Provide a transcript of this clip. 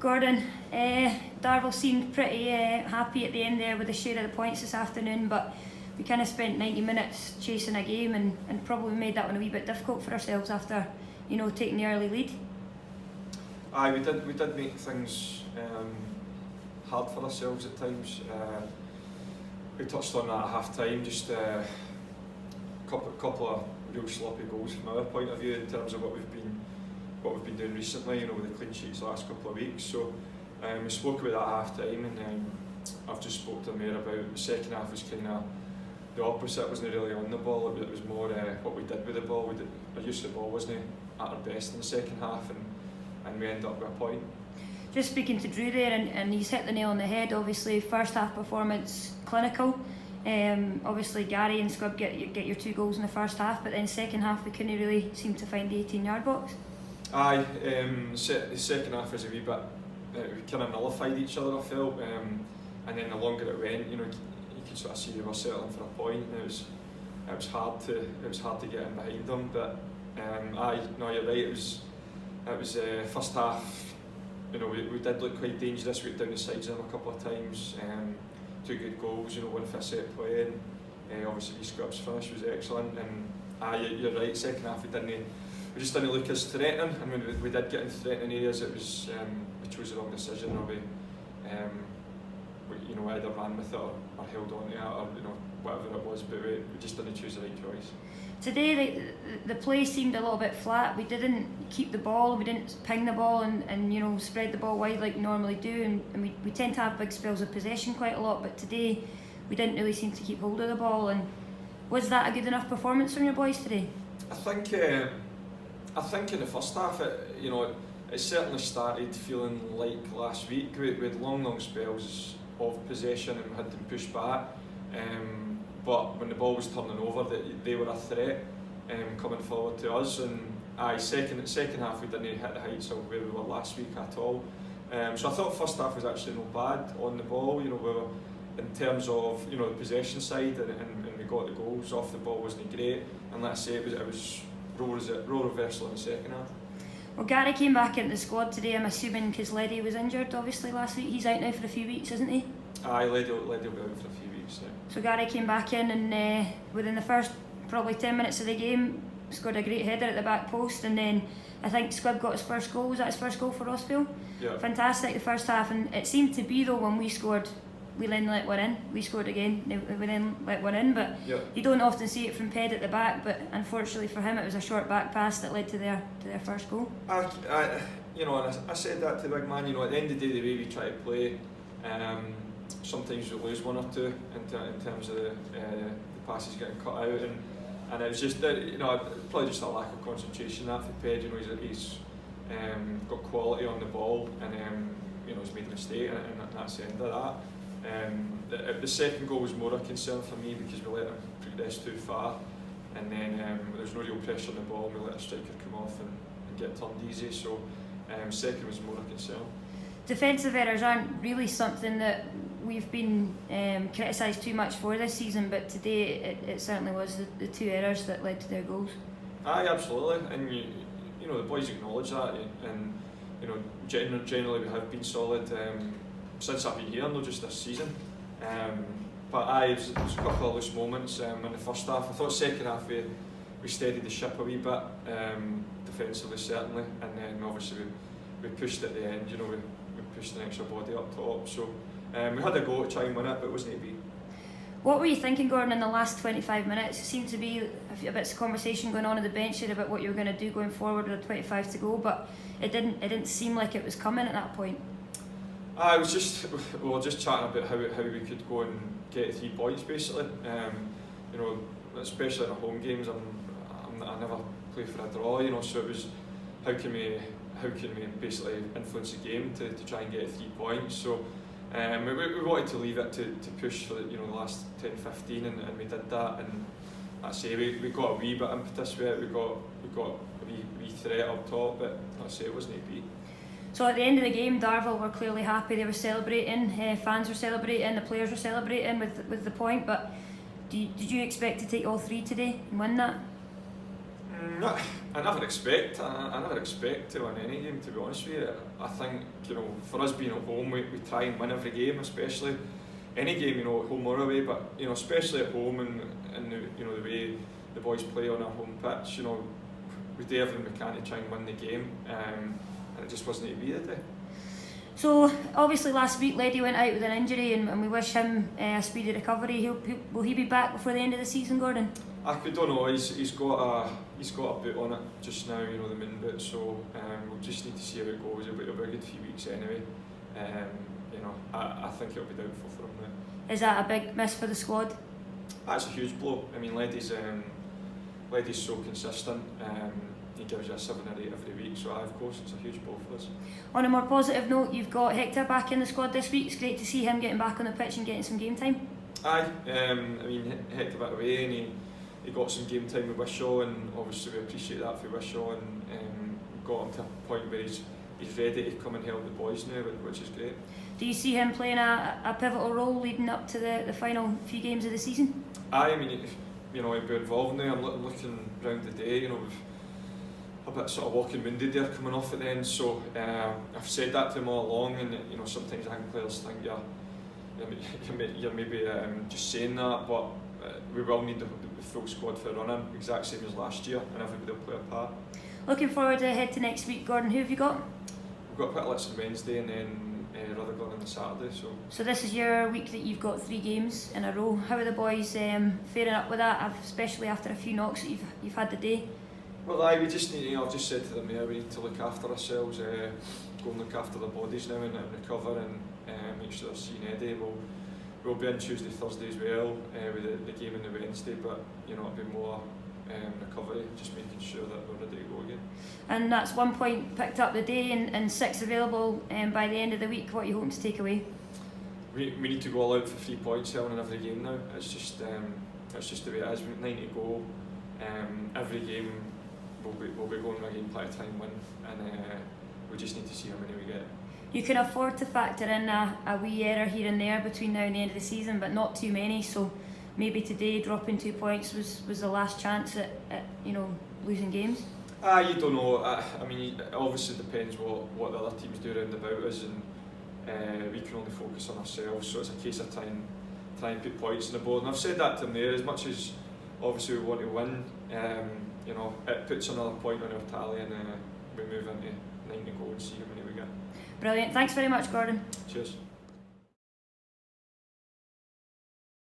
Gordon, Darvel seemed pretty happy at the end there with the share of the points this afternoon, but we kind of spent 90 minutes chasing a game and probably made that one a wee bit difficult for ourselves after, taking the early lead. Aye, we did make things hard for ourselves at times. We touched on that at half time, just a couple of real sloppy goals from our point of view in terms of what we've been doing recently, with the clean sheets the last couple of weeks. So we spoke about that at half time, and I've just spoke to the mayor about the second half was kind of the opposite. It wasn't really on the ball, it was more what we did with the ball. Our use of the ball wasn't at our best in the second half, and we ended up with a point. Just speaking to Drew there, and he's hit the nail on the head. Obviously, first half performance clinical. Obviously, Gary and Squib get your 2 goals in the first half, but then second half we couldn't really seem to find the 18-yard box. Aye, the second half was a wee bit. We kind of nullified each other, I felt, and then the longer it went, you could sort of see we were settling for a point. And it was hard to get in behind them, but aye, no, you're right. It was first half. We did look quite dangerous. We got down the sides of them a couple of times. 2 good goals. One for a set play, and obviously Squib's finish was excellent. And you're right. Second half we just didn't look as threatening. And when we did get in threatening areas, it was we chose the wrong decision. Or we either ran with it or held on to it, or whatever it was. But we just didn't choose the right choice. Today the play seemed a little bit flat. We didn't keep the ball, we didn't ping the ball and spread the ball wide like we normally do, and we tend to have big spells of possession quite a lot, but today we didn't really seem to keep hold of the ball. And was that a good enough performance from your boys today? I think in the first half it certainly started feeling like last week. We had long spells of possession and we had them pushed back. But when the ball was turning over, they were a threat coming forward to us. And second half we didn't hit the heights of where we were last week at all. So I thought first half was actually not bad on the ball. We were, in terms of the possession side, and we got the goals off the ball wasn't great. And like I say, it was role reversal in the second half. Well, Gary came back into the squad today, I'm assuming, because Leddy was injured obviously last week. He's out now for a few weeks, isn't he? Aye, Leddy will be out for a few weeks now. So Gary came back in and within the first probably 10 minutes of the game scored a great header at the back post, and then I think Squib got his first goal. Was that his first goal for Rossville? Yeah. Fantastic the first half, and it seemed to be though when we scored, we then let one in. We scored again, we then let one in, but yeah. You don't often see it from Ped at the back, but unfortunately for him it was a short back pass that led to their first goal. I said that to the big man, at the end of the day, the way we try to play, sometimes we lose one or two in terms of the passes getting cut out, and it was just probably just a lack of concentration that for Ped. He's got quality on the ball, and he's made a mistake, and that's the end of that. The second goal was more a concern for me because we let him progress too far, and then there was no real pressure on the ball, and we let a striker come off and get turned easy. So second was more a concern. Defensive errors aren't really something that we've been criticised too much for this season, but today it certainly was the 2 errors that led to their goals. Aye, absolutely, and the boys acknowledge that, and generally we have been solid since I've been here, not just this season. But aye, there was a couple of loose moments in the first half. I thought second half we steadied the ship a wee bit, defensively certainly, and then obviously we pushed at the end. We pushed an extra body up top. So we had a go to try and win it, but it wasn't to be. What were you thinking, Gordon, in the last 25 minutes? It seemed to be a bit of conversation going on the bench here about what you were going to do going forward with 25 to go, but it didn't seem like it was coming at that point. We were just chatting about how we could go and get 3 points basically. Especially in the home games, I never play for a draw. So it was how can we basically influence the game to try and get 3 points. So we wanted to leave it to push for the last 10-15, and we did that. And I say we got a wee bit impetus with it. We got a wee threat up top, but I say it wasn't to be. So at the end of the game, Darvel were clearly happy. They were celebrating, fans were celebrating, the players were celebrating with the point. But did you expect to take all 3 today and win that? I never expect to win any game, to be honest with you. I think, you know, for us being at home, we try and win every game, especially any game, you know, at home or away, but, you know, especially at home and the, you know, the way the boys play on our home pitch, you know, we do everything we can to try and win the game, and it just wasn't to be today. So obviously last week Leddy went out with an injury, and we wish him a speedy recovery. Will he be back before the end of the season, Gordon? I don't know. He's got a boot on it just now, you know, the main boot. So we'll just need to see how it goes. It'll be a good few weeks anyway. You know, I think it'll be doubtful for him now. Is that a big miss for the squad? That's a huge blow. I mean, Leddy's so consistent. He gives you a 7 or 8 every week, so of course it's a huge blow for us. On a more positive note, you've got Hector back in the squad this week. It's great to see him getting back on the pitch and getting some game time. Aye, I mean, Hector went away and he got some game time with Wishaw, and obviously we appreciate that for Wishaw, and got him to a point where he's ready to come and help the boys now, which is great. Do you see him playing a pivotal role leading up to the final few games of the season? Aye, I mean, you know, he'll be involved now. I'm looking round the day, you know, with a bit sort of walking wounded there coming off at the end, so I've said that to him all along, and you know, sometimes I think players think you're maybe just saying that, but we will need the full squad for running, exact same as last year, and everybody will play a part. Looking forward ahead to next week, Gordon. Who have you got? We've got Pittlitz on Wednesday and then Rutherglen on the Saturday. So this is your week that you've got 3 games in a row. How are the boys faring up with that, especially after a few knocks that you've had the day? Well, we just need, you know, I've just said to them there, we need to look after ourselves, go and look after the bodies now and recover, and make sure they're seeing Eddie. We'll be in Tuesday, Thursday as well, with the game on the Wednesday, but you know, it'll be more recovery, just making sure that we're ready to go again. And that's 1 point picked up the day, and 6 available by the end of the week. What are you hoping to take away? We need to go all out for 3 points in every game now. It's just the way it is. We've 9 to go. Every game we'll be going with a game plan to try and win, and we just need to see how many we get. You can afford to factor in a wee error here and there between now and the end of the season, but not too many. So maybe today dropping 2 points was the last chance at you know, losing games. You don't know. I mean, it obviously depends what the other teams do around about us, and we can only focus on ourselves. So it's a case of trying to put points on the board. And I've said that to them there. As much as obviously we want to win, you know, it puts another point on our tally, and we move into 9 to go and see how many we get. Brilliant. Thanks very much, Gordon. Cheers.